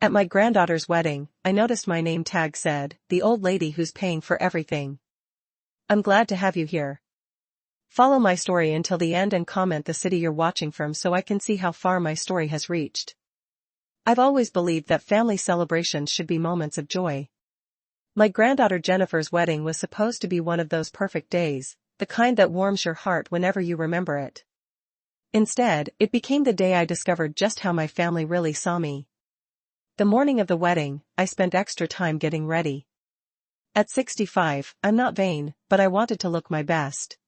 At my granddaughter's wedding, I noticed my name tag said, "The old lady who's paying for everything." I'm glad to have you here. Follow my story until the end and comment the city you're watching from so I can see how far my story has reached. I've always believed that family celebrations should be moments of joy. My granddaughter Jennifer's wedding was supposed to be one of those perfect days, the kind that warms your heart whenever you remember it. Instead, it became the day I discovered just how my family really saw me. The morning of the wedding, I spent extra time getting ready. At 65, I'm not vain, but I wanted to look my best.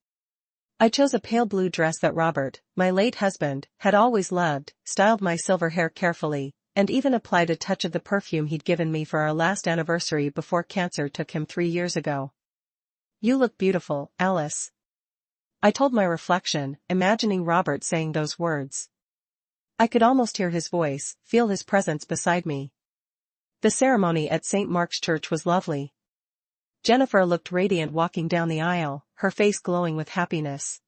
I chose a pale blue dress that Robert, my late husband, had always loved, styled my silver hair carefully, and even applied a touch of the perfume he'd given me for our last anniversary before cancer took him 3 years ago. "You look beautiful, Alice," I told my reflection, imagining Robert saying those words. I could almost hear his voice, feel his presence beside me. The ceremony at St. Mark's Church was lovely. Jennifer looked radiant walking down the aisle, her face glowing with happiness.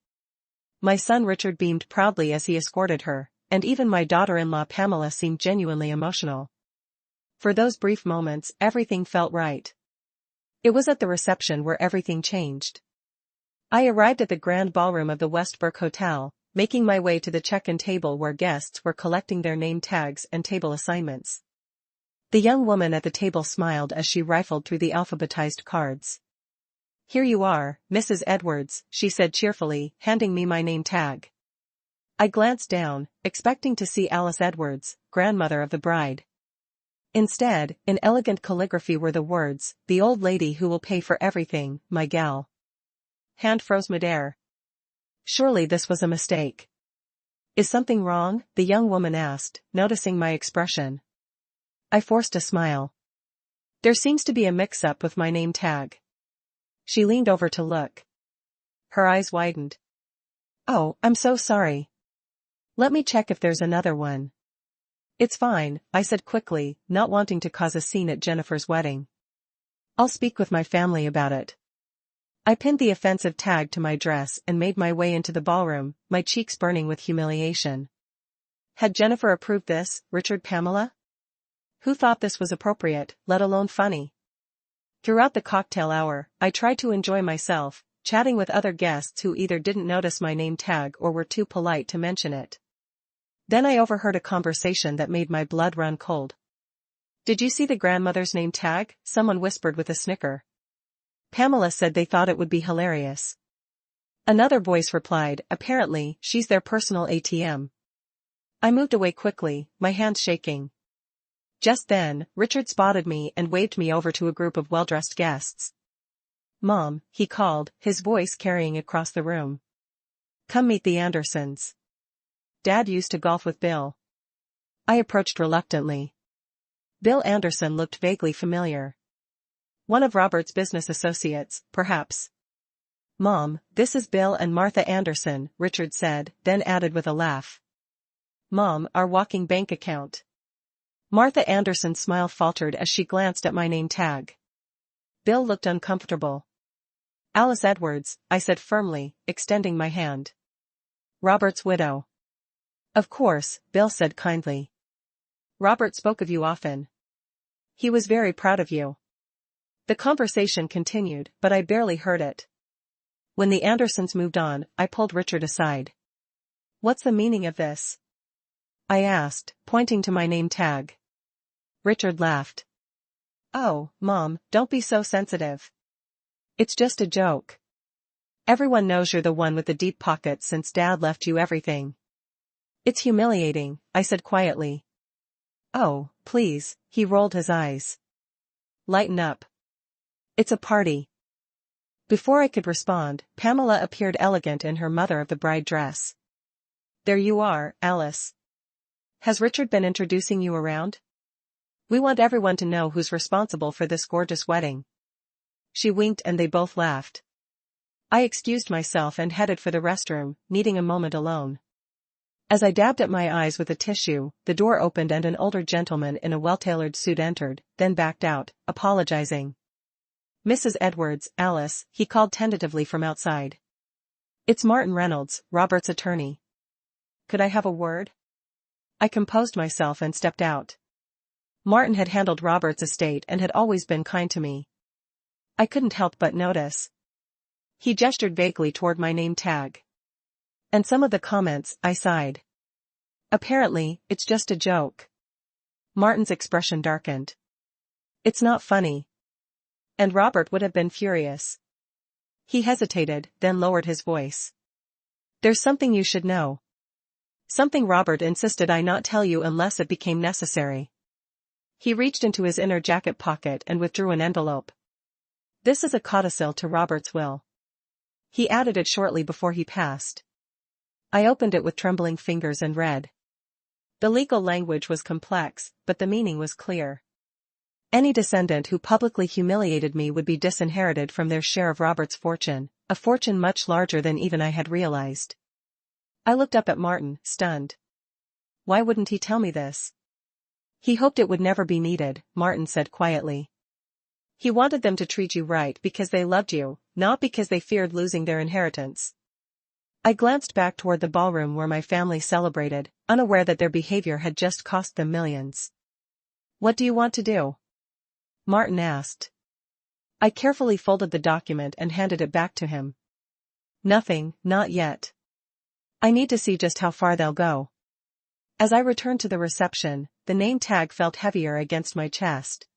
My son Richard beamed proudly as he escorted her, and even my daughter-in-law Pamela seemed genuinely emotional. For those brief moments, everything felt right. It was at the reception where everything changed. I arrived at the grand ballroom of the Westbrook Hotel, making my way to the check-in table where guests were collecting their name tags and table assignments. The young woman at the table smiled as she rifled through the alphabetized cards. "Here you are, Mrs. Edwards," she said cheerfully, handing me my name tag. I glanced down, expecting to see Alice Edwards, grandmother of the bride. Instead, in elegant calligraphy were the words, "The old lady who will pay for everything, my gal." Hand froze midair. Surely this was a mistake. "Is something wrong?" the young woman asked, noticing my expression. I forced a smile. "There seems to be a mix-up with my name tag." She leaned over to look. Her eyes widened. "Oh, I'm so sorry. Let me check if there's another one." "It's fine," I said quickly, not wanting to cause a scene at Jennifer's wedding. "I'll speak with my family about it." I pinned the offensive tag to my dress and made my way into the ballroom, my cheeks burning with humiliation. Had Jennifer approved this, Richard Pamela? Who thought this was appropriate, let alone funny? Throughout the cocktail hour, I tried to enjoy myself, chatting with other guests who either didn't notice my name tag or were too polite to mention it. Then I overheard a conversation that made my blood run cold. "Did you see the grandmother's name tag?" someone whispered with a snicker. "Pamela said they thought it would be hilarious." Another voice replied, "Apparently, she's their personal ATM." I moved away quickly, my hands shaking. Just then, Richard spotted me and waved me over to a group of well-dressed guests. "Mom," he called, his voice carrying across the room. "Come meet the Andersons. Dad used to golf with Bill." I approached reluctantly. Bill Anderson looked vaguely familiar. One of Robert's business associates, perhaps. "Mom, this is Bill and Martha Anderson," Richard said, then added with a laugh. "Mom, our walking bank account." Martha Anderson's smile faltered as she glanced at my name tag. Bill looked uncomfortable. "Alice Edwards," I said firmly, extending my hand. "Robert's widow." "Of course," Bill said kindly. "Robert spoke of you often. He was very proud of you." The conversation continued, but I barely heard it. When the Andersons moved on, I pulled Richard aside. "What's the meaning of this?" I asked, pointing to my name tag. Richard laughed. "Oh, Mom, don't be so sensitive. It's just a joke. Everyone knows you're the one with the deep pockets since Dad left you everything." "It's humiliating," I said quietly. "Oh, please," he rolled his eyes. "Lighten up. It's a party." Before I could respond, Pamela appeared elegant in her mother of the bride dress. "There you are, Alice. Has Richard been introducing you around? We want everyone to know who's responsible for this gorgeous wedding." She winked and they both laughed. I excused myself and headed for the restroom, needing a moment alone. As I dabbed at my eyes with a tissue, the door opened and an older gentleman in a well-tailored suit entered, then backed out, apologizing. "Mrs. Edwards, Alice," he called tentatively from outside. "It's Martin Reynolds, Robert's attorney. Could I have a word?" I composed myself and stepped out. Martin had handled Robert's estate and had always been kind to me. I couldn't help but notice. He gestured vaguely toward my name tag. And some of the comments, I sighed. Apparently, it's just a joke. Martin's expression darkened. It's not funny. And Robert would have been furious. He hesitated, then lowered his voice. There's something you should know. Something Robert insisted I not tell you unless it became necessary. He reached into his inner jacket pocket and withdrew an envelope. This is a codicil to Robert's will. He added it shortly before he passed. I opened it with trembling fingers and read. The legal language was complex, but the meaning was clear. Any descendant who publicly humiliated me would be disinherited from their share of Robert's fortune, a fortune much larger than even I had realized. I looked up at Martin, stunned. Why wouldn't he tell me this? He hoped it would never be needed, Martin said quietly. He wanted them to treat you right because they loved you, not because they feared losing their inheritance. I glanced back toward the ballroom where my family celebrated, unaware that their behavior had just cost them millions. What do you want to do? Martin asked. I carefully folded the document and handed it back to him. Nothing, not yet. I need to see just how far they'll go. As I returned to the reception, the name tag felt heavier against my chest.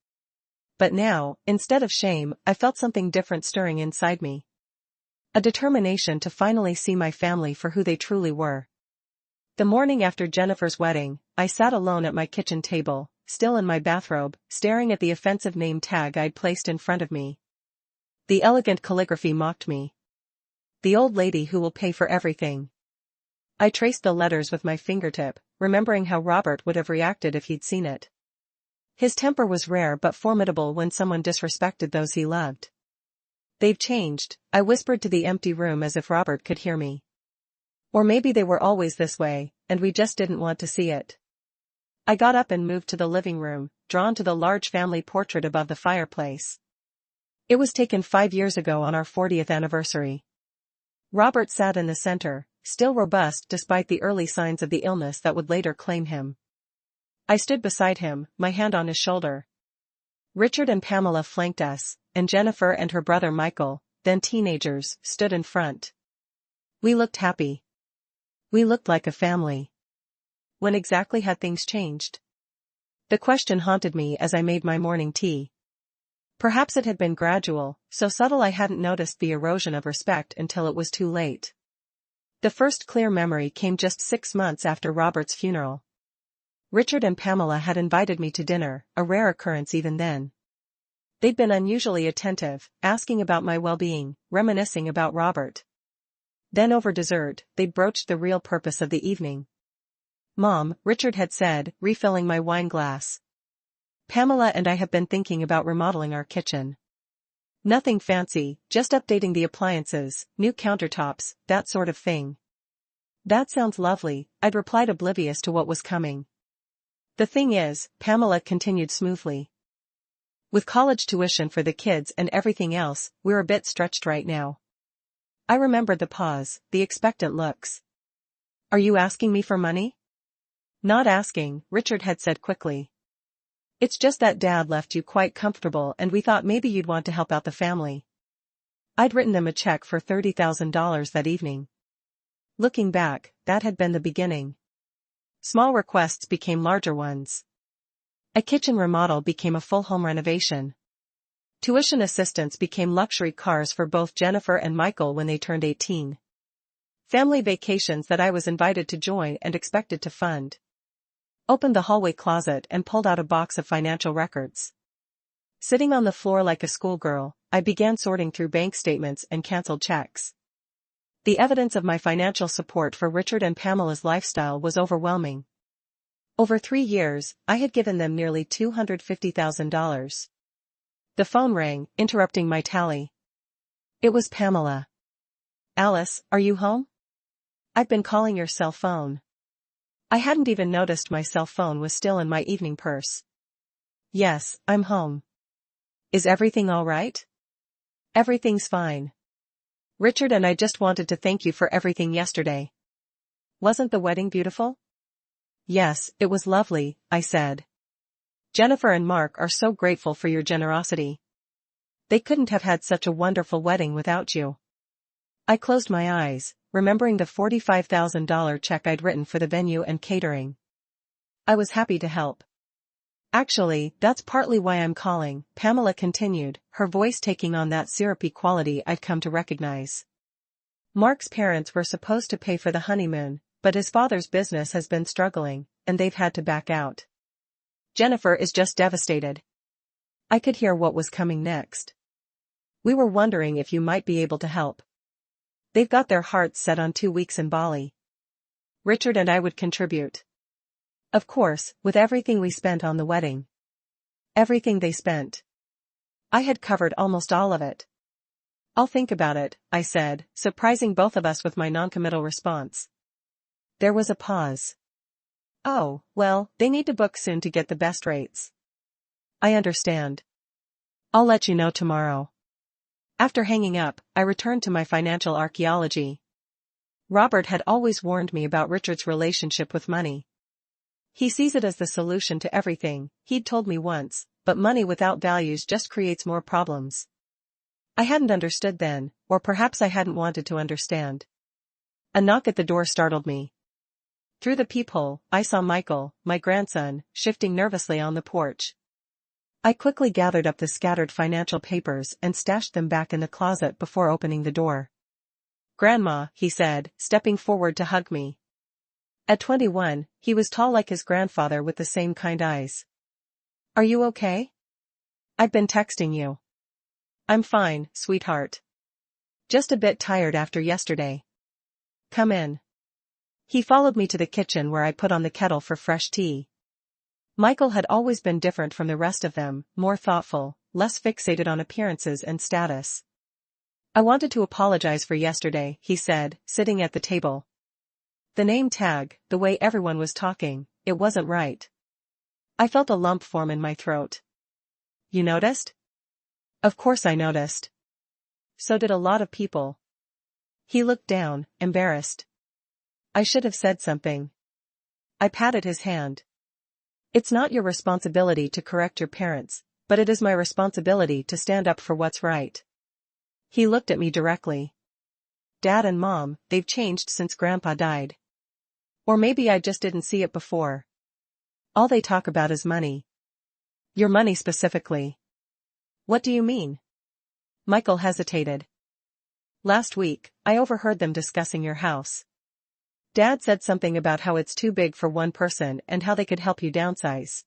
But now, instead of shame, I felt something different stirring inside me. A determination to finally see my family for who they truly were. The morning after Jennifer's wedding, I sat alone at my kitchen table, still in my bathrobe, staring at the offensive name tag I'd placed in front of me. The elegant calligraphy mocked me. The old lady who will pay for everything. I traced the letters with my fingertip, remembering how Robert would have reacted if he'd seen it. His temper was rare but formidable when someone disrespected those he loved. They've changed, I whispered to the empty room as if Robert could hear me. Or maybe they were always this way, and we just didn't want to see it. I got up and moved to the living room, drawn to the large family portrait above the fireplace. It was taken 5 years ago on our 40th anniversary. Robert sat in the center, still robust despite the early signs of the illness that would later claim him. I stood beside him, my hand on his shoulder. Richard and Pamela flanked us, and Jennifer and her brother Michael, then teenagers, stood in front. We looked happy. We looked like a family. When exactly had things changed? The question haunted me as I made my morning tea. Perhaps it had been gradual, so subtle I hadn't noticed the erosion of respect until it was too late. The first clear memory came just 6 months after Robert's funeral. Richard and Pamela had invited me to dinner, a rare occurrence even then. They'd been unusually attentive, asking about my well-being, reminiscing about Robert. Then over dessert, they'd broached the real purpose of the evening. Mom, Richard had said, refilling my wine glass. Pamela and I have been thinking about remodeling our kitchen. Nothing fancy, just updating the appliances, new countertops, that sort of thing. That sounds lovely, I'd replied oblivious to what was coming. The thing is, Pamela continued smoothly. With college tuition for the kids and everything else, we're a bit stretched right now. I remembered the pause, the expectant looks. Are you asking me for money? Not asking, Richard had said quickly. It's just that Dad left you quite comfortable and we thought maybe you'd want to help out the family. I'd written them a check for $30,000 that evening. Looking back, that had been the beginning. Small requests became larger ones. A kitchen remodel became a full home renovation. Tuition assistance became luxury cars for both Jennifer and Michael when they turned 18. Family vacations that I was invited to join and expected to fund. Opened the hallway closet and pulled out a box of financial records. Sitting on the floor like a schoolgirl, I began sorting through bank statements and canceled checks. The evidence of my financial support for Richard and Pamela's lifestyle was overwhelming. Over 3 years, I had given them nearly $250,000. The phone rang, interrupting my tally. It was Pamela. Alice, are you home? I've been calling your cell phone. I hadn't even noticed my cell phone was still in my evening purse. Yes, I'm home. Is everything all right? Everything's fine. Richard and I just wanted to thank you for everything yesterday. Wasn't the wedding beautiful? Yes, it was lovely, I said. Jennifer and Mark are so grateful for your generosity. They couldn't have had such a wonderful wedding without you. I closed my eyes, remembering the $45,000 check I'd written for the venue and catering. I was happy to help. Actually, that's partly why I'm calling, Pamela continued, her voice taking on that syrupy quality I'd come to recognize. Mark's parents were supposed to pay for the honeymoon, but his father's business has been struggling, and they've had to back out. Jennifer is just devastated. I could hear what was coming next. We were wondering if you might be able to help. They've got their hearts set on 2 weeks in Bali. Richard and I would contribute. Of course, with everything we spent on the wedding. Everything they spent. I had covered almost all of it. I'll think about it, I said, surprising both of us with my noncommittal response. There was a pause. Oh, well, they need to book soon to get the best rates. I understand. I'll let you know tomorrow. After hanging up, I returned to my financial archaeology. Robert had always warned me about Richard's relationship with money. He sees it as the solution to everything, he'd told me once, but money without values just creates more problems. I hadn't understood then, or perhaps I hadn't wanted to understand. A knock at the door startled me. Through the peephole, I saw Michael, my grandson, shifting nervously on the porch. I quickly gathered up the scattered financial papers and stashed them back in the closet before opening the door. Grandma, he said, stepping forward to hug me. At 21, he was tall like his grandfather with the same kind eyes. Are you okay? I've been texting you. I'm fine, sweetheart. Just a bit tired after yesterday. Come in. He followed me to the kitchen where I put on the kettle for fresh tea. Michael had always been different from the rest of them, more thoughtful, less fixated on appearances and status. I wanted to apologize for yesterday, he said, sitting at the table. The name tag, the way everyone was talking, it wasn't right. I felt a lump form in my throat. You noticed? Of course I noticed. So did a lot of people. He looked down, embarrassed. I should have said something. I patted his hand. It's not your responsibility to correct your parents, but it is my responsibility to stand up for what's right. He looked at me directly. Dad and Mom, they've changed since Grandpa died. Or maybe I just didn't see it before. All they talk about is money. Your money specifically. What do you mean? Michael hesitated. Last week, I overheard them discussing your house. Dad said something about how it's too big for one person and how they could help you downsize.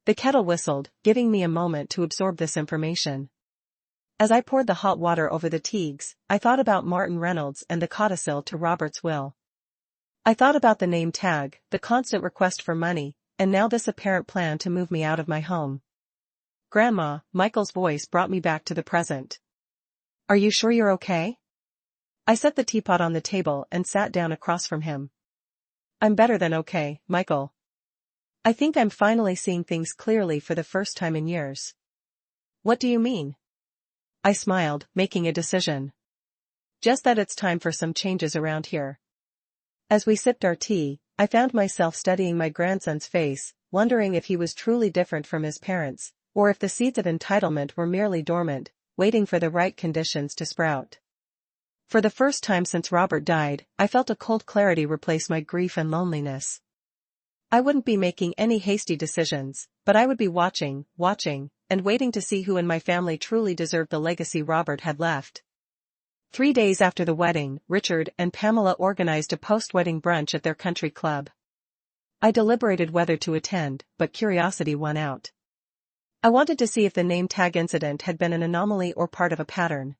The kettle whistled, giving me a moment to absorb this information. As I poured the hot water over the teagues, I thought about Martin Reynolds and the codicil to Robert's will. I thought about the name tag, the constant request for money, and now this apparent plan to move me out of my home. Grandma, Michael's voice brought me back to the present. Are you sure you're okay? I set the teapot on the table and sat down across from him. I'm better than okay, Michael. I think I'm finally seeing things clearly for the first time in years. What do you mean? I smiled, making a decision. Just that it's time for some changes around here. As we sipped our tea, I found myself studying my grandson's face, wondering if he was truly different from his parents, or if the seeds of entitlement were merely dormant, waiting for the right conditions to sprout. For the first time since Robert died, I felt a cold clarity replace my grief and loneliness. I wouldn't be making any hasty decisions, but I would be watching, and waiting to see who in my family truly deserved the legacy Robert had left. 3 days after the wedding, Richard and Pamela organized a post-wedding brunch at their country club. I deliberated whether to attend, but curiosity won out. I wanted to see if the name tag incident had been an anomaly or part of a pattern.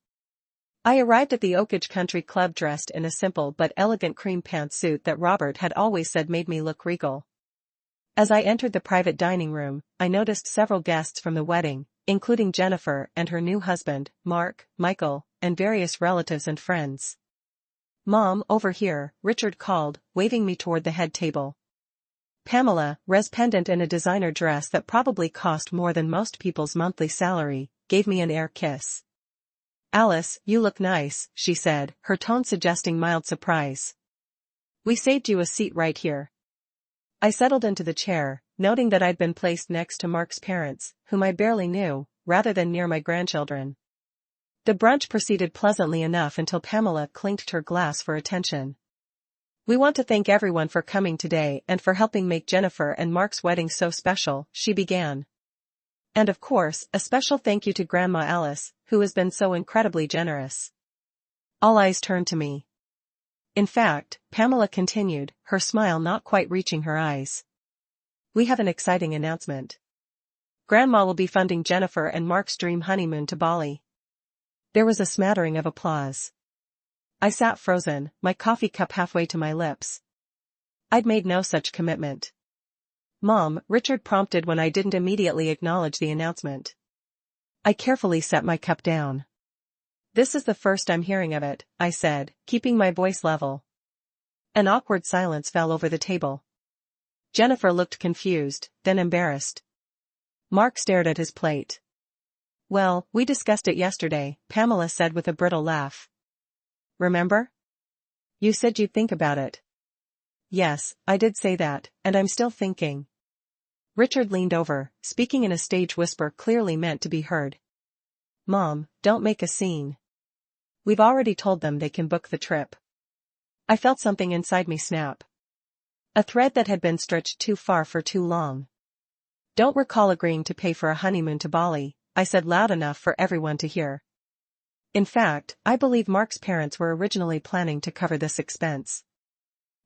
I arrived at the Oakage Country Club dressed in a simple but elegant cream pantsuit that Robert had always said made me look regal. As I entered the private dining room, I noticed several guests from the wedding, including Jennifer and her new husband, Mark, Michael, and various relatives and friends. Mom, over here, Richard called, waving me toward the head table. Pamela, resplendent in a designer dress that probably cost more than most people's monthly salary, gave me an air kiss. Alice, you look nice, she said, her tone suggesting mild surprise. We saved you a seat right here. I settled into the chair, noting that I'd been placed next to Mark's parents, whom I barely knew, rather than near my grandchildren. The brunch proceeded pleasantly enough until Pamela clinked her glass for attention. "We want to thank everyone for coming today and for helping make Jennifer and Mark's wedding so special," she began. "And of course, a special thank you to Grandma Alice, who has been so incredibly generous." All eyes turned to me. "In fact," Pamela continued, her smile not quite reaching her eyes, "we have an exciting announcement. Grandma will be funding Jennifer and Mark's dream honeymoon to Bali." There was a smattering of applause. I sat frozen, my coffee cup halfway to my lips. I'd made no such commitment. "Mom," Richard prompted when I didn't immediately acknowledge the announcement. I carefully set my cup down. "This is the first I'm hearing of it," I said, keeping my voice level. An awkward silence fell over the table. Jennifer looked confused, then embarrassed. Mark stared at his plate. "Well, we discussed it yesterday," Pamela said with a brittle laugh. "Remember? You said you'd think about it." "Yes, I did say that, and I'm still thinking." Richard leaned over, speaking in a stage whisper clearly meant to be heard. "Mom, don't make a scene. We've already told them they can book the trip." I felt something inside me snap. A thread that had been stretched too far for too long. "Don't recall agreeing to pay for a honeymoon to Bali," I said loud enough for everyone to hear. "In fact, I believe Mark's parents were originally planning to cover this expense."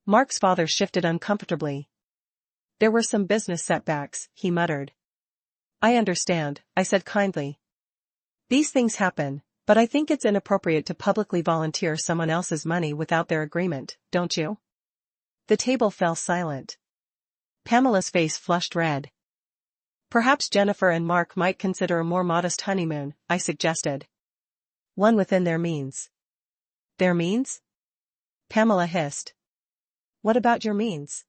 Mark's father shifted uncomfortably. "There were some business setbacks," he muttered. "I understand," I said kindly. "These things happen, but I think it's inappropriate to publicly volunteer someone else's money without their agreement, don't you?" The table fell silent. Pamela's face flushed red. "Perhaps Jennifer and Mark might consider a more modest honeymoon," I suggested. "One within their means." "Their means?" Pamela hissed. "What about your means?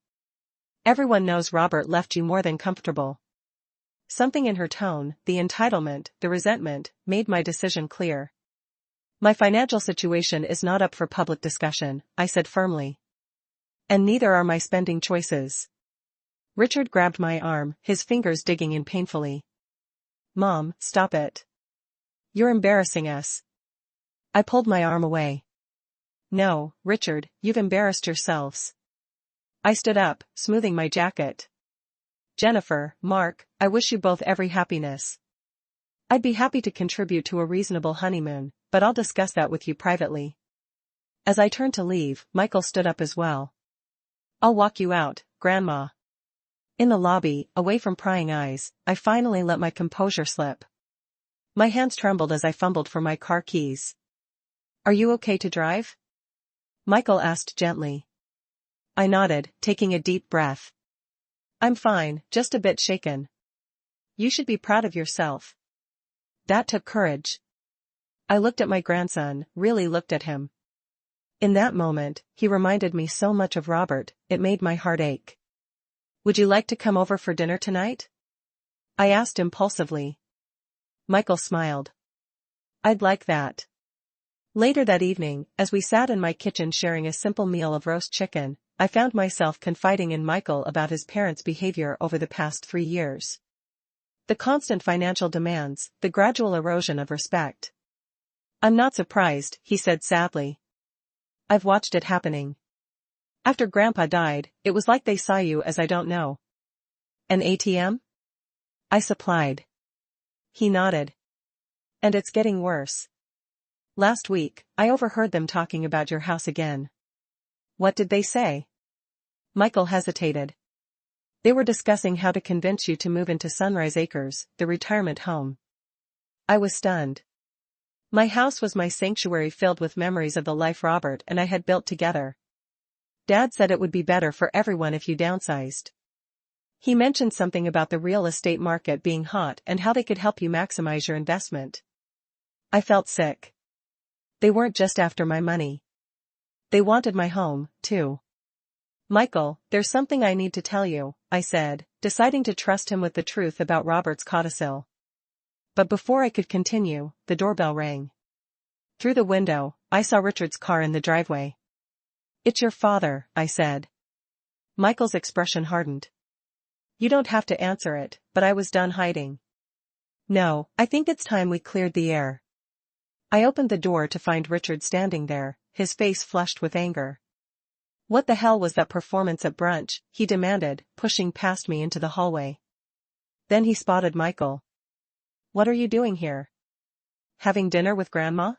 Everyone knows Robert left you more than comfortable." Something in her tone, the entitlement, the resentment, made my decision clear. "My financial situation is not up for public discussion," I said firmly. "And neither are my spending choices." Richard grabbed my arm, his fingers digging in painfully. "Mom, stop it. You're embarrassing us." I pulled my arm away. "No, Richard, you've embarrassed yourselves." I stood up, smoothing my jacket. "Jennifer, Mark, I wish you both every happiness. I'd be happy to contribute to a reasonable honeymoon, but I'll discuss that with you privately." As I turned to leave, Michael stood up as well. "I'll walk you out, Grandma." In the lobby, away from prying eyes, I finally let my composure slip. My hands trembled as I fumbled for my car keys. "Are you okay to drive?" Michael asked gently. I nodded, taking a deep breath. "I'm fine, just a bit shaken." "You should be proud of yourself." That took courage. I looked at my grandson, really looked at him. In that moment, he reminded me so much of Robert, it made my heart ache. "Would you like to come over for dinner tonight?" I asked impulsively. Michael smiled. "I'd like that." Later that evening, as we sat in my kitchen sharing a simple meal of roast chicken, I found myself confiding in Michael about his parents' behavior over the past 3 years. The constant financial demands, the gradual erosion of respect. "I'm not surprised," he said sadly. "I've watched it happening. After Grandpa died, it was like they saw you as I don't know." "An ATM?" I supplied. He nodded. "And it's getting worse. Last week, I overheard them talking about your house again." "What did they say?" Michael hesitated. "They were discussing how to convince you to move into Sunrise Acres, the retirement home." I was stunned. My house was my sanctuary filled with memories of the life Robert and I had built together. "Dad said it would be better for everyone if you downsized." He mentioned something about the real estate market being hot and how they could help you maximize your investment. I felt sick. They weren't just after my money. They wanted my home, too. "Michael, there's something I need to tell you," I said, deciding to trust him with the truth about Robert's codicil. But before I could continue, the doorbell rang. Through the window, I saw Richard's car in the driveway. "It's your father," I said. Michael's expression hardened. You don't have to answer it, but I was done hiding. No, I think it's time we cleared the air. I opened the door to find Richard standing there, his face flushed with anger. What the hell was that performance at brunch? He demanded, pushing past me into the hallway. Then he spotted Michael. What are you doing here? Having dinner with Grandma?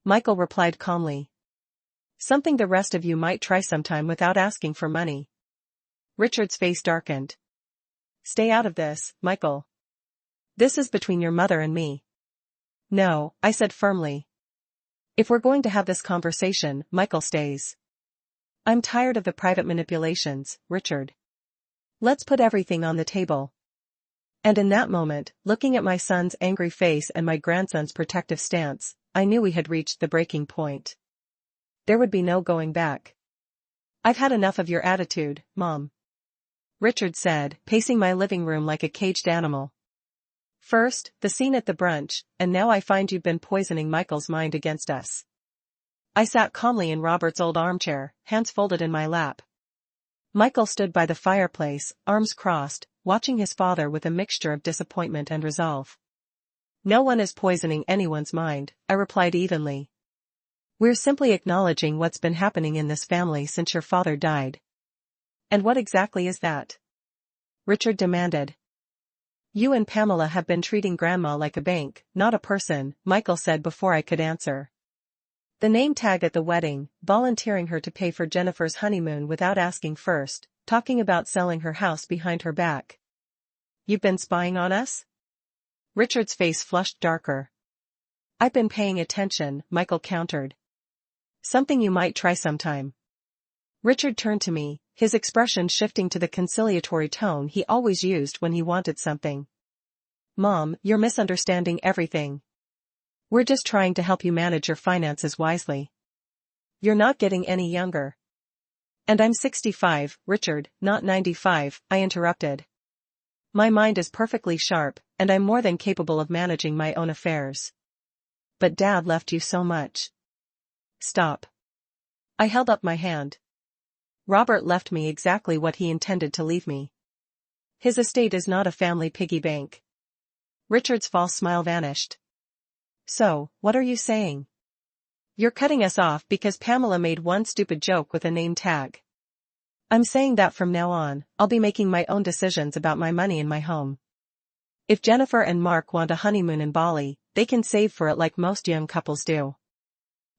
Michael replied calmly. Something the rest of you might try sometime without asking for money. Richard's face darkened. Stay out of this, Michael. This is between your mother and me. No, I said firmly. If we're going to have this conversation, Michael stays. I'm tired of the private manipulations, Richard. Let's put everything on the table. And in that moment, looking at my son's angry face and my grandson's protective stance, I knew we had reached the breaking point. There would be no going back. I've had enough of your attitude, Mom. Richard said, pacing my living room like a caged animal. First, the scene at the brunch, and now I find you've been poisoning Michael's mind against us. I sat calmly in Robert's old armchair, hands folded in my lap. Michael stood by the fireplace, arms crossed, watching his father with a mixture of disappointment and resolve. No one is poisoning anyone's mind, I replied evenly. We're simply acknowledging what's been happening in this family since your father died. And what exactly is that? Richard demanded. You and Pamela have been treating Grandma like a bank, not a person, Michael said before I could answer. The name tag at the wedding, volunteering her to pay for Jennifer's honeymoon without asking first, talking about selling her house behind her back. You've been spying on us? Richard's face flushed darker. I've been paying attention, Michael countered. Something you might try sometime. Richard turned to me, his expression shifting to the conciliatory tone he always used when he wanted something. Mom, you're misunderstanding everything. We're just trying to help you manage your finances wisely. You're not getting any younger. And I'm 65, Richard, not 95, I interrupted. My mind is perfectly sharp, and I'm more than capable of managing my own affairs. But Dad left you so much. Stop. I held up my hand. Robert left me exactly what he intended to leave me. His estate is not a family piggy bank. Richard's false smile vanished. So, what are you saying? You're cutting us off because Pamela made one stupid joke with a name tag. I'm saying that from now on, I'll be making my own decisions about my money in my home. If Jennifer and Mark want a honeymoon in Bali, they can save for it like most young couples do.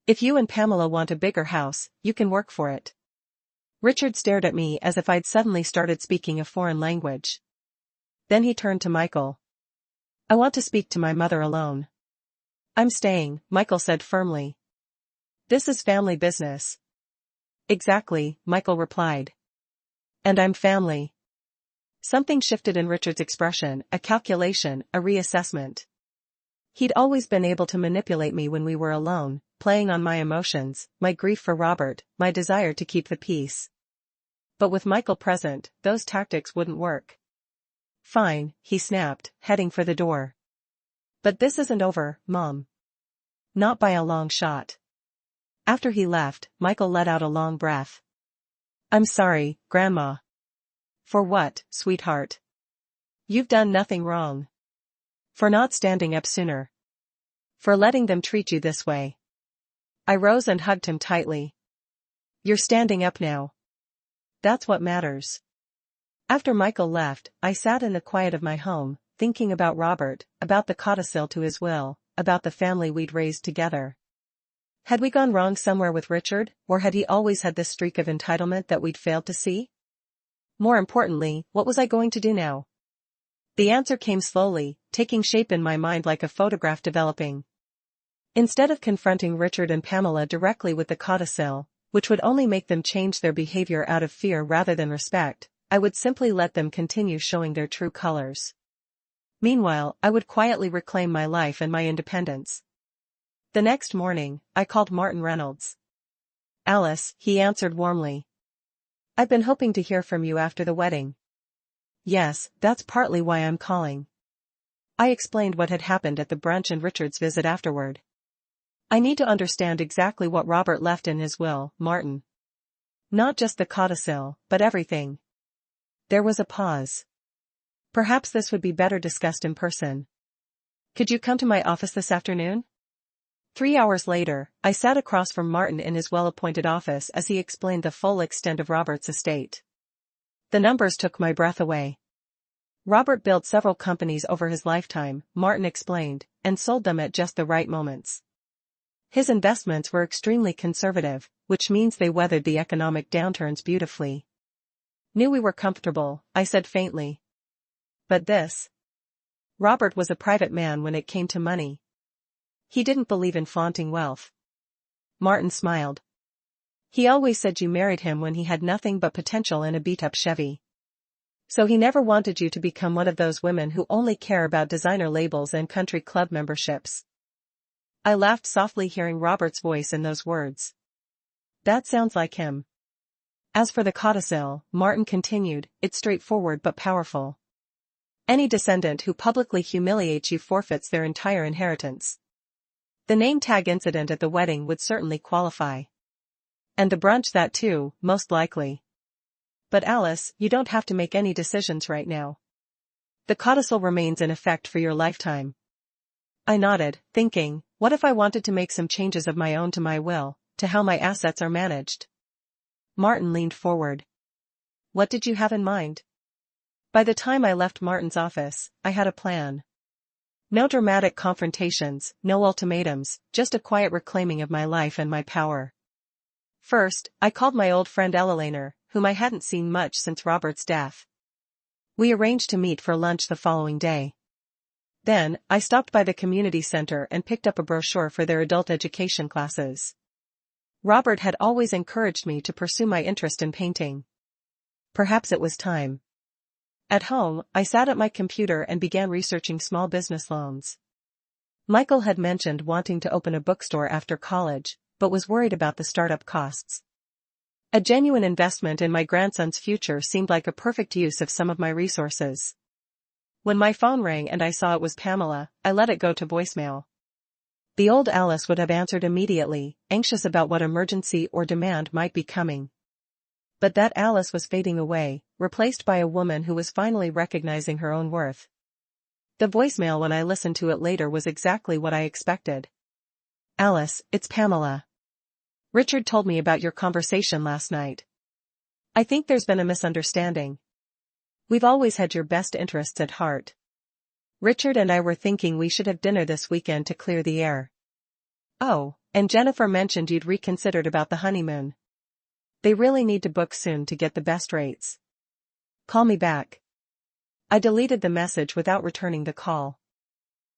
If you and Pamela want a bigger house, you can work for it. Richard stared at me as if I'd suddenly started speaking a foreign language. Then he turned to Michael. I want to speak to my mother alone. I'm staying, Michael said firmly. This is family business. Exactly, Michael replied. And I'm family. Something shifted in Richard's expression, a calculation, a reassessment. He'd always been able to manipulate me when we were alone, playing on my emotions, my grief for Robert, my desire to keep the peace. But with Michael present, those tactics wouldn't work. Fine, he snapped, heading for the door. But this isn't over, Mom. Not by a long shot. After he left, Michael let out a long breath. I'm sorry, Grandma. For what, sweetheart? You've done nothing wrong. For not standing up sooner. For letting them treat you this way. I rose and hugged him tightly. You're standing up now. That's what matters. After Michael left, I sat in the quiet of my home, thinking about Robert, about the codicil to his will, about the family we'd raised together. Had we gone wrong somewhere with Richard, or had he always had this streak of entitlement that we'd failed to see? More importantly, what was I going to do now? The answer came slowly, taking shape in my mind like a photograph developing. Instead of confronting Richard and Pamela directly with the codicil, which would only make them change their behavior out of fear rather than respect, I would simply let them continue showing their true colors. Meanwhile, I would quietly reclaim my life and my independence. The next morning, I called Martin Reynolds. Alice, he answered warmly. I've been hoping to hear from you after the wedding. Yes, that's partly why I'm calling. I explained what had happened at the brunch and Richard's visit afterward. I need to understand exactly what Robert left in his will, Martin. Not just the codicil, but everything. There was a pause. Perhaps this would be better discussed in person. Could you come to my office this afternoon? 3 hours later, I sat across from Martin in his well-appointed office as he explained the full extent of Robert's estate. The numbers took my breath away. Robert built several companies over his lifetime, Martin explained, and sold them at just the right moments. His investments were extremely conservative, which means they weathered the economic downturns beautifully. Knew we were comfortable, I said faintly. But this. Robert was a private man when it came to money. He didn't believe in flaunting wealth. Martin smiled. He always said you married him when he had nothing but potential in a beat-up Chevy. So he never wanted you to become one of those women who only care about designer labels and country club memberships. I laughed softly hearing Robert's voice in those words. That sounds like him. As for the codicil, Martin continued, it's straightforward but powerful. Any descendant who publicly humiliates you forfeits their entire inheritance. The name tag incident at the wedding would certainly qualify. And the brunch that too, most likely. But Alice, you don't have to make any decisions right now. The codicil remains in effect for your lifetime. I nodded, thinking, what if I wanted to make some changes of my own to my will, to how my assets are managed? Martin leaned forward. What did you have in mind? By the time I left Martin's office, I had a plan. No dramatic confrontations, no ultimatums, just a quiet reclaiming of my life and my power. First, I called my old friend Eleanor, whom I hadn't seen much since Robert's death. We arranged to meet for lunch the following day. Then, I stopped by the community center and picked up a brochure for their adult education classes. Robert had always encouraged me to pursue my interest in painting. Perhaps it was time. At home, I sat at my computer and began researching small business loans. Michael had mentioned wanting to open a bookstore after college, but was worried about the startup costs. A genuine investment in my grandson's future seemed like a perfect use of some of my resources. When my phone rang and I saw it was Pamela, I let it go to voicemail. The old Alice would have answered immediately, anxious about what emergency or demand might be coming. But that Alice was fading away, replaced by a woman who was finally recognizing her own worth. The voicemail when I listened to it later was exactly what I expected. Alice, it's Pamela. Richard told me about your conversation last night. I think there's been a misunderstanding. We've always had your best interests at heart. Richard and I were thinking we should have dinner this weekend to clear the air. Oh, and Jennifer mentioned you'd reconsidered about the honeymoon. They really need to book soon to get the best rates. Call me back. I deleted the message without returning the call.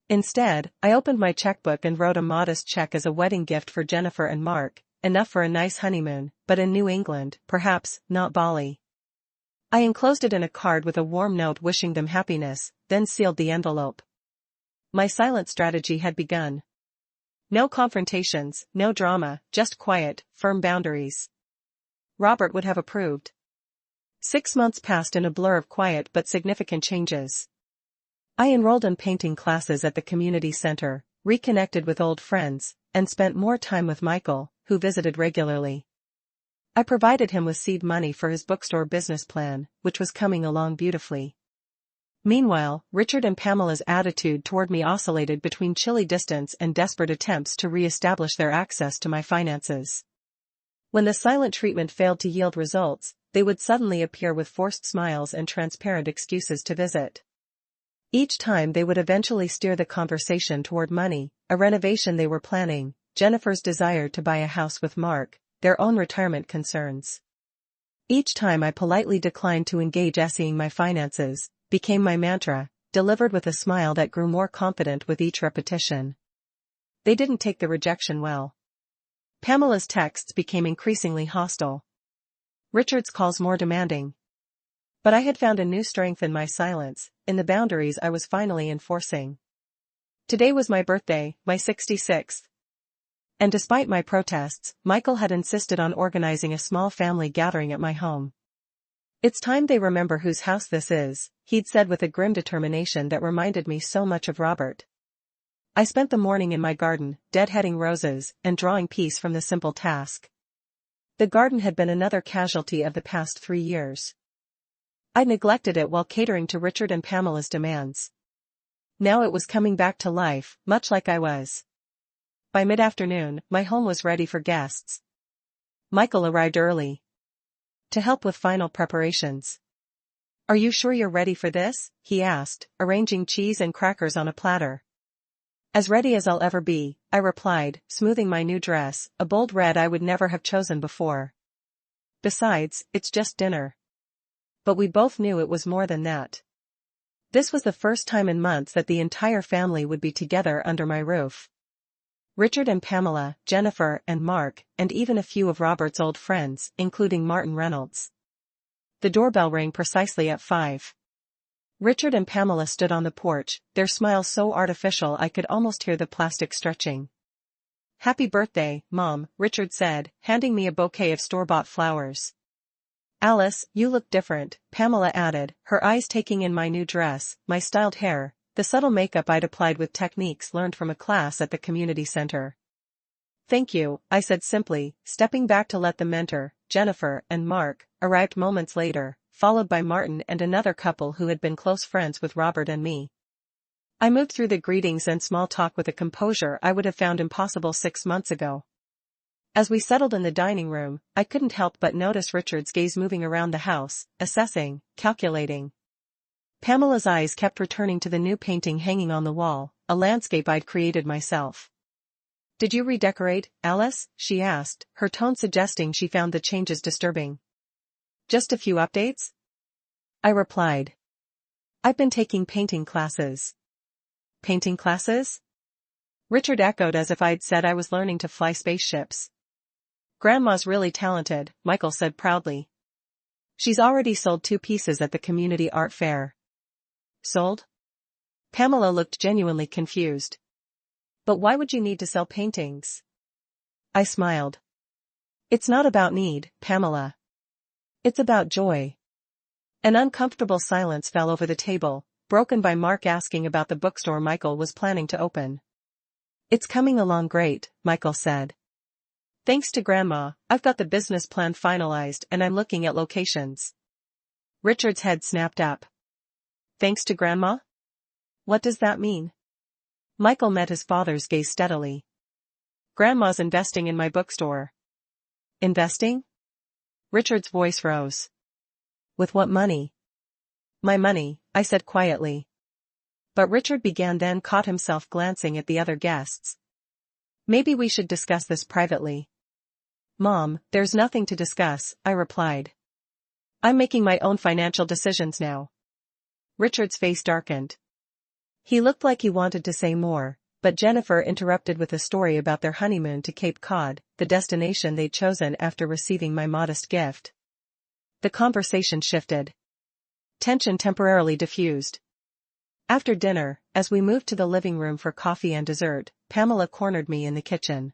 Instead, I opened my checkbook and wrote a modest check as a wedding gift for Jennifer and Mark, enough for a nice honeymoon, but in New England, perhaps, not Bali. I enclosed it in a card with a warm note wishing them happiness, then sealed the envelope. My silent strategy had begun. No confrontations, no drama, just quiet, firm boundaries. Robert would have approved. 6 months passed in a blur of quiet but significant changes. I enrolled in painting classes at the community center, reconnected with old friends, and spent more time with Michael, who visited regularly. I provided him with seed money for his bookstore business plan, which was coming along beautifully. Meanwhile, Richard and Pamela's attitude toward me oscillated between chilly distance and desperate attempts to re-establish their access to my finances. When the silent treatment failed to yield results, they would suddenly appear with forced smiles and transparent excuses to visit. Each time they would eventually steer the conversation toward money, a renovation they were planning, Jennifer's desire to buy a house with Mark, their own retirement concerns. Each time I politely declined to engage essaying my finances, became my mantra, delivered with a smile that grew more confident with each repetition. They didn't take the rejection well. Pamela's texts became increasingly hostile. Richard's calls more demanding. But I had found a new strength in my silence, in the boundaries I was finally enforcing. Today was my birthday, my 66th. And despite my protests, Michael had insisted on organizing a small family gathering at my home. It's time they remember whose house this is, he'd said with a grim determination that reminded me so much of Robert. I spent the morning in my garden, deadheading roses, and drawing peace from the simple task. The garden had been another casualty of the past 3 years. I'd neglected it while catering to Richard and Pamela's demands. Now it was coming back to life, much like I was. By mid-afternoon, my home was ready for guests. Michael arrived early to help with final preparations. "Are you sure you're ready for this?" he asked, arranging cheese and crackers on a platter. "As ready as I'll ever be," I replied, smoothing my new dress, a bold red I would never have chosen before. "Besides, it's just dinner." But we both knew it was more than that. This was the first time in months that the entire family would be together under my roof. Richard and Pamela, Jennifer and Mark, and even a few of Robert's old friends, including Martin Reynolds. The doorbell rang precisely at 5. Richard and Pamela stood on the porch, their smiles so artificial I could almost hear the plastic stretching. "Happy birthday, Mom," Richard said, handing me a bouquet of store-bought flowers. "Alice, you look different," Pamela added, her eyes taking in my new dress, my styled hair, the subtle makeup I'd applied with techniques learned from a class at the community center. "Thank you," I said simply, stepping back to let the mentor, Jennifer and Mark, arrived moments later, followed by Martin and another couple who had been close friends with Robert and me. I moved through the greetings and small talk with a composure I would have found impossible 6 months ago. As we settled in the dining room, I couldn't help but notice Richard's gaze moving around the house, assessing, calculating. Pamela's eyes kept returning to the new painting hanging on the wall, a landscape I'd created myself. "Did you redecorate, Alice?" she asked, her tone suggesting she found the changes disturbing. "Just a few updates?" I replied. "I've been taking painting classes." "Painting classes?" Richard echoed as if I'd said I was learning to fly spaceships. "Grandma's really talented," Michael said proudly. "She's already sold 2 pieces at the community art fair." "Sold?" Pamela looked genuinely confused. "But why would you need to sell paintings?" I smiled. "It's not about need, Pamela. It's about joy." An uncomfortable silence fell over the table, broken by Mark asking about the bookstore Michael was planning to open. "It's coming along great," Michael said. "Thanks to Grandma, I've got the business plan finalized and I'm looking at locations." Richard's head snapped up. "Thanks to Grandma? What does that mean?" Michael met his father's gaze steadily. "Grandma's investing in my bookstore." "Investing?" Richard's voice rose. "With what money?" "My money," I said quietly. But Richard began, then caught himself glancing at the other guests. "Maybe we should discuss this privately." "Mom, there's nothing to discuss," I replied. "I'm making my own financial decisions now." Richard's face darkened. He looked like he wanted to say more, but Jennifer interrupted with a story about their honeymoon to Cape Cod, the destination they'd chosen after receiving my modest gift. The conversation shifted. Tension temporarily diffused. After dinner, as we moved to the living room for coffee and dessert, Pamela cornered me in the kitchen.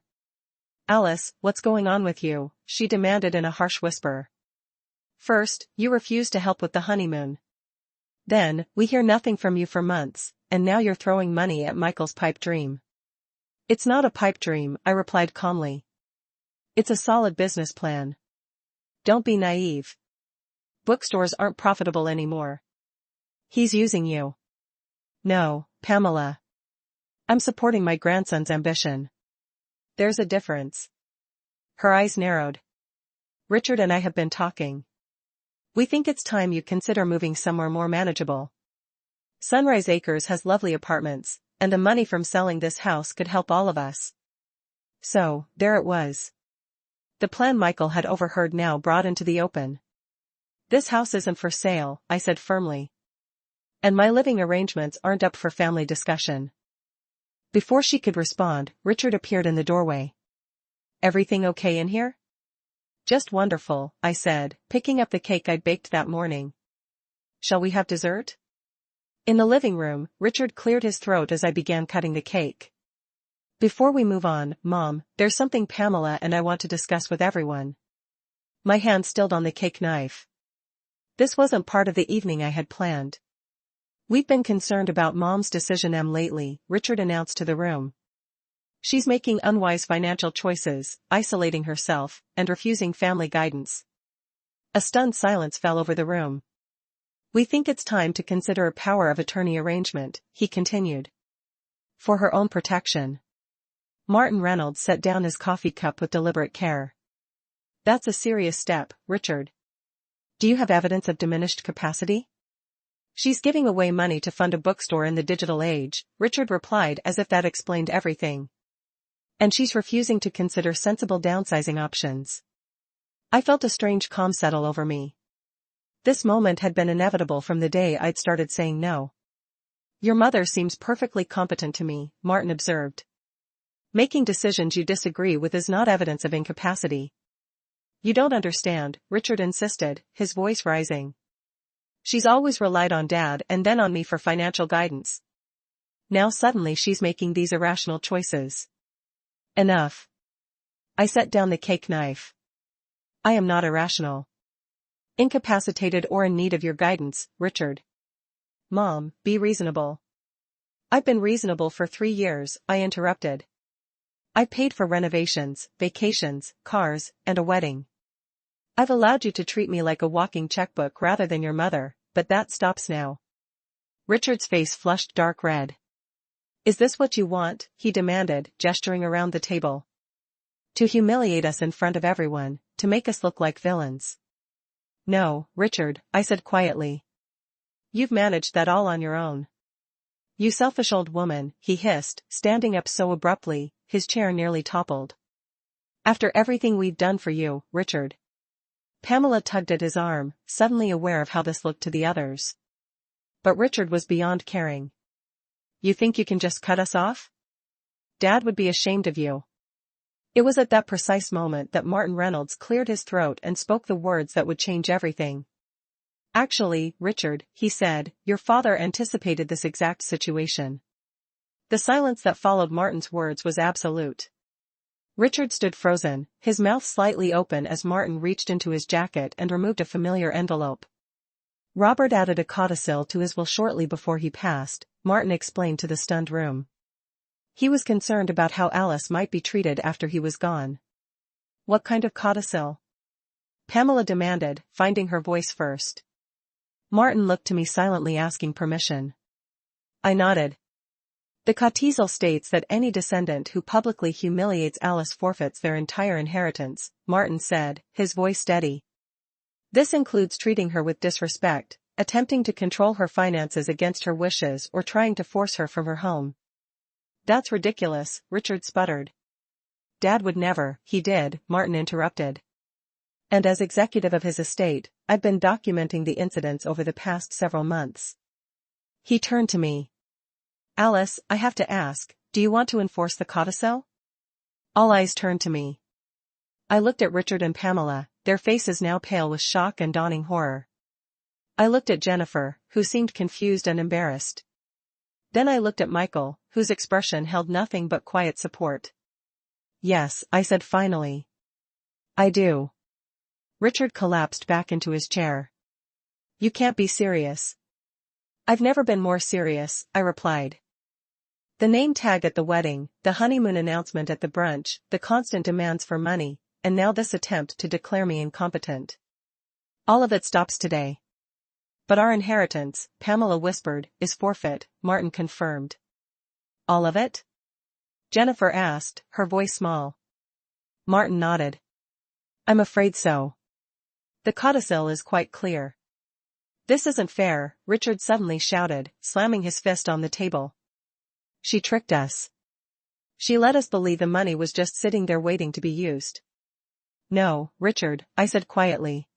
"Alice, what's going on with you?" she demanded in a harsh whisper. "First, you refused to help with the honeymoon. Then, we hear nothing from you for months, and now you're throwing money at Michael's pipe dream." "It's not a pipe dream," I replied calmly. "It's a solid business plan. Don't be naive. Bookstores aren't profitable anymore. He's using you." "No, Pamela. I'm supporting my grandson's ambition." "There's a difference." Her eyes narrowed. "Richard and I have been talking. We think it's time you consider moving somewhere more manageable. Sunrise Acres has lovely apartments, and the money from selling this house could help all of us." So, there it was. The plan Michael had overheard now brought into the open. "This house isn't for sale," I said firmly. "And my living arrangements aren't up for family discussion." Before she could respond, Richard appeared in the doorway. "Everything okay in here?" "Just wonderful," I said, picking up the cake I'd baked that morning. "Shall we have dessert?" In the living room, Richard cleared his throat as I began cutting the cake. "Before we move on, Mom, there's something Pamela and I want to discuss with everyone." My hand stilled on the cake knife. This wasn't part of the evening I had planned. "We've been concerned about Mom's decision lately," Richard announced to the room. "She's making unwise financial choices, isolating herself, and refusing family guidance." A stunned silence fell over the room. We think it's time to consider a power of attorney arrangement, he continued. For her own protection. Martin Reynolds set down his coffee cup with deliberate care. That's a serious step, Richard. Do you have evidence of diminished capacity? She's giving away money to fund a bookstore in the digital age, Richard replied as if that explained everything. And she's refusing to consider sensible downsizing options. I felt a strange calm settle over me. This moment had been inevitable from the day I'd started saying no. Your mother seems perfectly competent to me, Martin observed. Making decisions you disagree with is not evidence of incapacity. You don't understand, Richard insisted, his voice rising. She's always relied on Dad and then on me for financial guidance. Now suddenly she's making these irrational choices. Enough. I set down the cake knife. I am not irrational. Incapacitated or in need of your guidance, Richard. Mom, be reasonable. I've been reasonable for 3 years, I interrupted. I paid for renovations, vacations, cars, and a wedding. I've allowed you to treat me like a walking checkbook rather than your mother, but that stops now. Richard's face flushed dark red. Is this what you want? He demanded, gesturing around the table. To humiliate us in front of everyone, to make us look like villains. No, Richard, I said quietly. You've managed that all on your own. You selfish old woman, he hissed, standing up so abruptly, his chair nearly toppled. After everything we've done for you, Richard. Pamela tugged at his arm, suddenly aware of how this looked to the others. But Richard was beyond caring. You think you can just cut us off? Dad would be ashamed of you. It was at that precise moment that Martin Reynolds cleared his throat and spoke the words that would change everything. Actually, Richard, he said, your father anticipated this exact situation. The silence that followed Martin's words was absolute. Richard stood frozen, his mouth slightly open as Martin reached into his jacket and removed a familiar envelope. Robert added a codicil to his will shortly before he passed, Martin explained to the stunned room. He was concerned about how Alice might be treated after he was gone. What kind of codicil? Pamela demanded, finding her voice first. Martin looked to me silently asking permission. I nodded. The codicil states that any descendant who publicly humiliates Alice forfeits their entire inheritance, Martin said, his voice steady. This includes treating her with disrespect, attempting to control her finances against her wishes or trying to force her from her home. That's ridiculous, Richard sputtered. Dad would never, he did, Martin interrupted. And as executive of his estate, I've been documenting the incidents over the past several months. He turned to me. Alice, I have to ask, do you want to enforce the codicil? All eyes turned to me. I looked at Richard and Pamela, their faces now pale with shock and dawning horror. I looked at Jennifer, who seemed confused and embarrassed. Then I looked at Michael, whose expression held nothing but quiet support. Yes, I said finally. I do. Richard collapsed back into his chair. You can't be serious. I've never been more serious, I replied. The name tag at the wedding, the honeymoon announcement at the brunch, the constant demands for money, and now this attempt to declare me incompetent. All of it stops today. But our inheritance, Pamela whispered, is forfeit, Martin confirmed. All of it? Jennifer asked, her voice small. Martin nodded. I'm afraid so. The codicil is quite clear. This isn't fair, Richard suddenly shouted, slamming his fist on the table. She tricked us. She let us believe the money was just sitting there waiting to be used. No, Richard, I said quietly.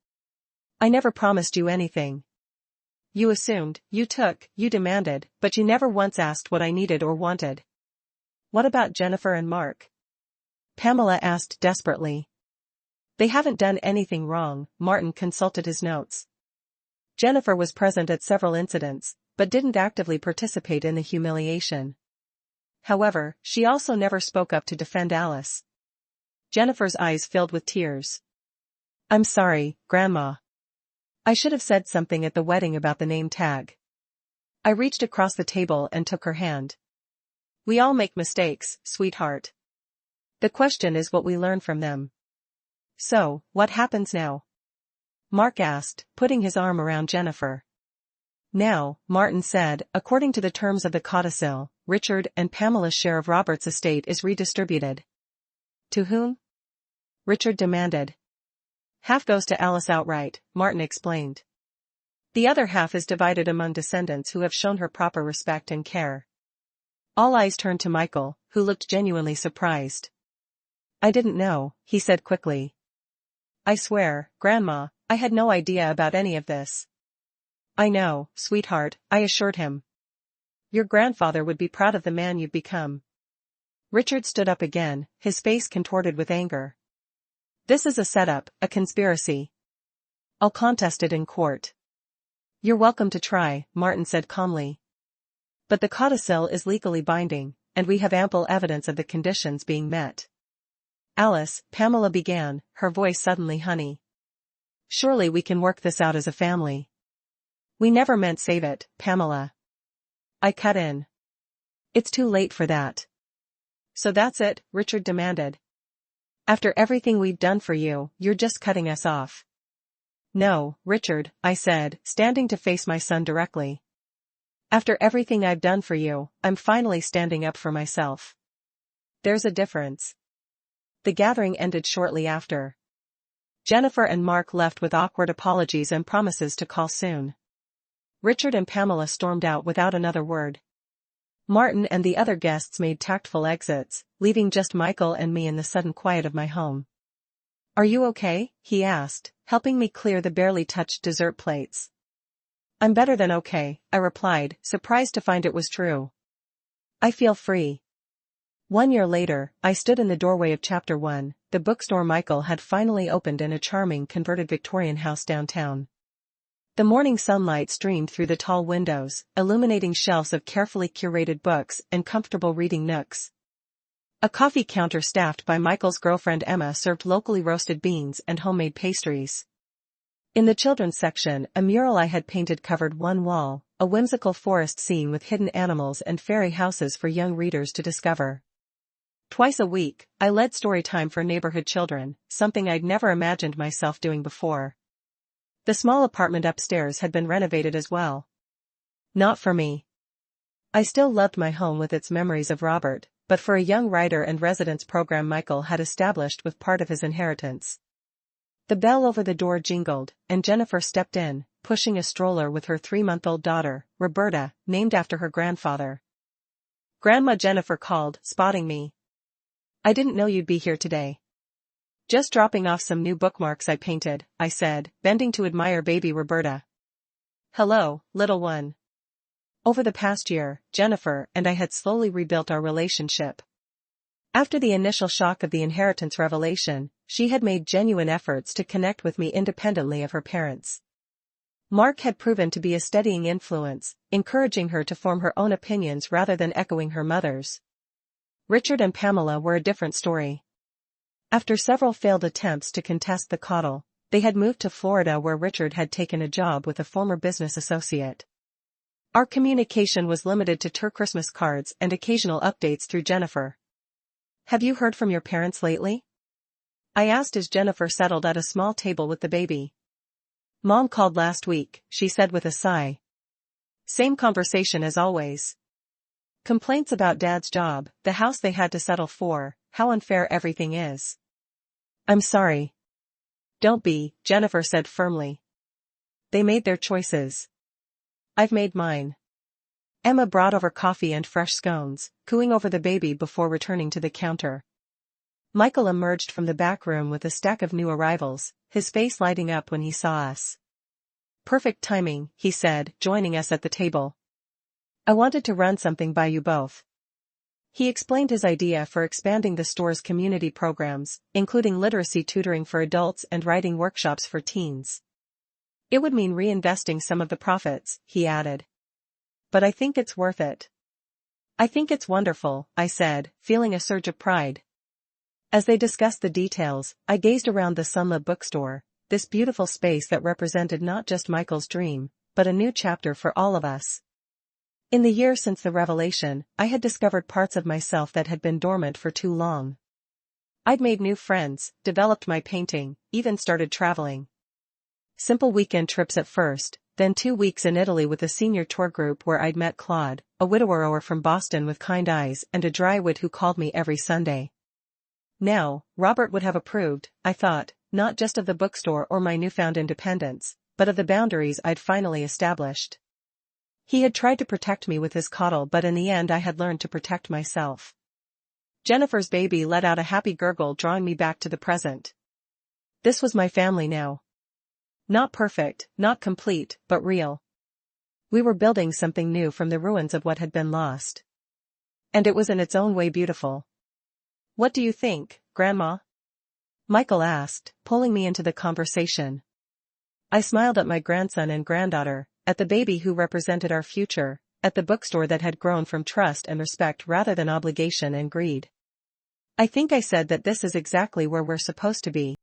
I never promised you anything. You assumed, you took, you demanded, but you never once asked what I needed or wanted. What about Jennifer and Mark? Pamela asked desperately. They haven't done anything wrong, Martin consulted his notes. Jennifer was present at several incidents, but didn't actively participate in the humiliation. However, she also never spoke up to defend Alice. Jennifer's eyes filled with tears. I'm sorry, Grandma. I should have said something at the wedding about the name tag. I reached across the table and took her hand. We all make mistakes, sweetheart. The question is what we learn from them. So, what happens now? Mark asked, putting his arm around Jennifer. Now, Martin said, according to the terms of the codicil, Richard and Pamela's share of Robert's estate is redistributed. To whom? Richard demanded. Half goes to Alice outright, Martin explained. The other half is divided among descendants who have shown her proper respect and care. All eyes turned to Michael, who looked genuinely surprised. I didn't know, he said quickly. I swear, Grandma, I had no idea about any of this. I know, sweetheart, I assured him. Your grandfather would be proud of the man you've become. Richard stood up again, his face contorted with anger. This is a setup, a conspiracy. I'll contest it in court. You're welcome to try, Martin said calmly. But the codicil is legally binding, and we have ample evidence of the conditions being met. Alice, Pamela began, her voice suddenly honey. Surely we can work this out as a family. We never meant save it, Pamela. I cut in. It's too late for that. So that's it, Richard demanded. After everything we've done for you, you're just cutting us off. No, Richard, I said, standing to face my son directly. After everything I've done for you, I'm finally standing up for myself. There's a difference. The gathering ended shortly after. Jennifer and Mark left with awkward apologies and promises to call soon. Richard and Pamela stormed out without another word. Martin and the other guests made tactful exits, leaving just Michael and me in the sudden quiet of my home. Are you okay? He asked, helping me clear the barely touched dessert plates. I'm better than okay, I replied, surprised to find it was true. I feel free. 1 year later, I stood in the doorway of Chapter 1, the bookstore Michael had finally opened in a charming converted Victorian house downtown. The morning sunlight streamed through the tall windows, illuminating shelves of carefully curated books and comfortable reading nooks. A coffee counter staffed by Michael's girlfriend Emma served locally roasted beans and homemade pastries. In the children's section, a mural I had painted covered one wall, a whimsical forest scene with hidden animals and fairy houses for young readers to discover. Twice a week, I led story time for neighborhood children, something I'd never imagined myself doing before. The small apartment upstairs had been renovated as well. Not for me. I still loved my home with its memories of Robert, but for a young writer and residence program Michael had established with part of his inheritance. The bell over the door jingled, and Jennifer stepped in, pushing a stroller with her 3-month-old daughter, Roberta, named after her grandfather. Grandma, Jennifer called, spotting me. I didn't know you'd be here today. Just dropping off some new bookmarks I painted, I said, bending to admire baby Roberta. Hello, little one. Over the past year, Jennifer and I had slowly rebuilt our relationship. After the initial shock of the inheritance revelation, she had made genuine efforts to connect with me independently of her parents. Mark had proven to be a steadying influence, encouraging her to form her own opinions rather than echoing her mother's. Richard and Pamela were a different story. After several failed attempts to contest the coddle, they had moved to Florida where Richard had taken a job with a former business associate. Our communication was limited to Christmas cards and occasional updates through Jennifer. Have you heard from your parents lately? I asked as Jennifer settled at a small table with the baby. Mom called last week, she said with a sigh. Same conversation as always. Complaints about Dad's job, the house they had to settle for, how unfair everything is. I'm sorry. Don't be, Jennifer said firmly. They made their choices. I've made mine. Emma brought over coffee and fresh scones, cooing over the baby before returning to the counter. Michael emerged from the back room with a stack of new arrivals, his face lighting up when he saw us. Perfect timing, he said, joining us at the table. I wanted to run something by you both. He explained his idea for expanding the store's community programs, including literacy tutoring for adults and writing workshops for teens. It would mean reinvesting some of the profits, he added. But I think it's worth it. I think it's wonderful, I said, feeling a surge of pride. As they discussed the details, I gazed around the sunlit bookstore, this beautiful space that represented not just Michael's dream, but a new chapter for all of us. In the year since the revelation, I had discovered parts of myself that had been dormant for too long. I'd made new friends, developed my painting, even started traveling. Simple weekend trips at first, then 2 weeks in Italy with a senior tour group where I'd met Claude, a widower from Boston with kind eyes and a dry wit who called me every Sunday. Now, Robert would have approved, I thought, not just of the bookstore or my newfound independence, but of the boundaries I'd finally established. He had tried to protect me with his coddle, but in the end I had learned to protect myself. Jennifer's baby let out a happy gurgle, drawing me back to the present. This was my family now. Not perfect, not complete, but real. We were building something new from the ruins of what had been lost. And it was in its own way beautiful. "What do you think, Grandma?" Michael asked, pulling me into the conversation. I smiled at my grandson and granddaughter, at the baby who represented our future, at the bookstore that had grown from trust and respect rather than obligation and greed. "I think I said that this is exactly where we're supposed to be."